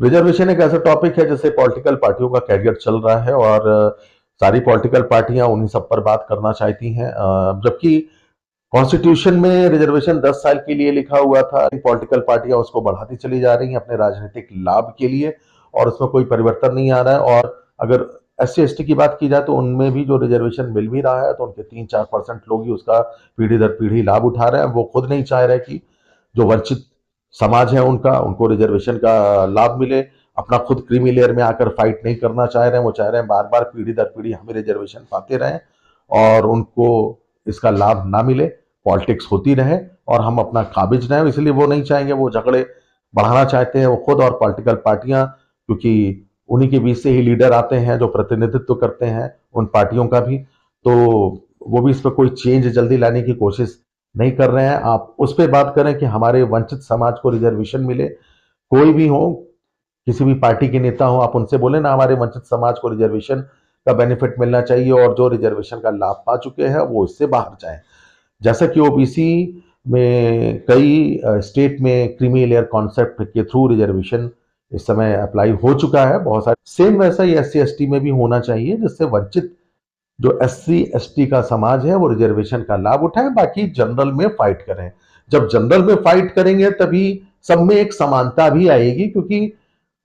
Reservation एक ऐसा topic है जैसे पॉलिटिकल पार्टियों का कैरियर चल रहा है और सारी पॉलिटिकल पार्टियां उन्हीं सब पर बात करना चाहती हैं, जबकि कॉन्स्टिट्यूशन में रिजर्वेशन 10 साल के लिए लिखा हुआ था। पॉलिटिकल पार्टियां उसको बढ़ाती चली जा रही हैं अपने राजनीतिक लाभ के लिए और उसमें कोई परिवर्तन नहीं आ रहा है। और अगर SC ST की बात की जाए तो उनमें भी जो रिजर्वेशन मिल भी रहा है तो उनके 3-4% लोग ही उसका पीढ़ी दर पीढ़ी लाभ उठा रहे हैं। वो खुद नहीं चाह रहे कि जो वंचित समाज है उनका उनको रिजर्वेशन का लाभ मिले। अपना खुद क्रीमी लेयर में आकर फाइट नहीं करना चाह रहे हैं। वो चाह रहे हैं बार बार पीढ़ी दर पीढ़ी हमें रिजर्वेशन पाते रहें और उनको इसका लाभ ना मिले, पॉलिटिक्स होती रहे और हम अपना काबिज रहें। इसलिए वो नहीं चाहेंगे, वो झगड़े बढ़ाना चाहते हैं वो खुद और पॉलिटिकल पार्टियां, क्योंकि उन्हीं के बीच से ही लीडर आते हैं जो प्रतिनिधित्व करते हैं उन पार्टियों का भी। तो वो भी इस पर कोई चेंज जल्दी लाने की कोशिश नहीं कर रहे हैं। आप उस पर बात करें कि हमारे वंचित समाज को रिजर्वेशन मिले, कोई भी हो, किसी भी पार्टी के नेता हो, आप उनसे बोले ना हमारे वंचित समाज को रिजर्वेशन का बेनिफिट मिलना चाहिए और जो रिजर्वेशन का लाभ पा चुके हैं वो इससे बाहर जाए। जैसा कि OBC में कई स्टेट में क्रीमी लेयर कॉन्सेप्ट के थ्रू रिजर्वेशन इस समय अप्लाई हो चुका है बहुत सारे, सेम वैसा ही SC ST में भी होना चाहिए जिससे वंचित जो SC ST का समाज है वो रिजर्वेशन का लाभ उठाए, बाकी जनरल में फाइट करें। जब जनरल में फाइट करेंगे तभी सब में एक समानता भी आएगी, क्योंकि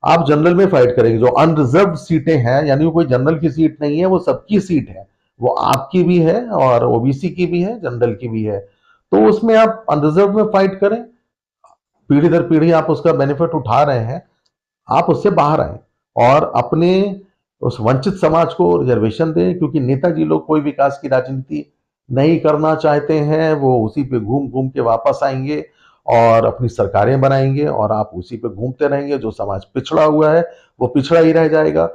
आप जनरल में फाइट करेंगे जो अनरिजर्व सीटें हैं, यानी वो कोई जनरल की सीट नहीं है, वो सबकी सीट है, वो आपकी भी है और OBC की भी है, जनरल की भी है। तो उसमें आप अनरिजर्व में फाइट करें, पीढ़ी दर पीढ़ी आप उसका बेनिफिट उठा रहे हैं, आप उससे बाहर आए और अपने उस वंचित समाज को रिजर्वेशन दें, क्योंकि नेताजी लोग कोई विकास की राजनीति नहीं करना चाहते हैं। वो उसी पे घूम घूम के वापस आएंगे और अपनी सरकारें बनाएंगे और आप उसी पे घूमते रहेंगे। जो समाज पिछड़ा हुआ है वो पिछड़ा ही रह जाएगा।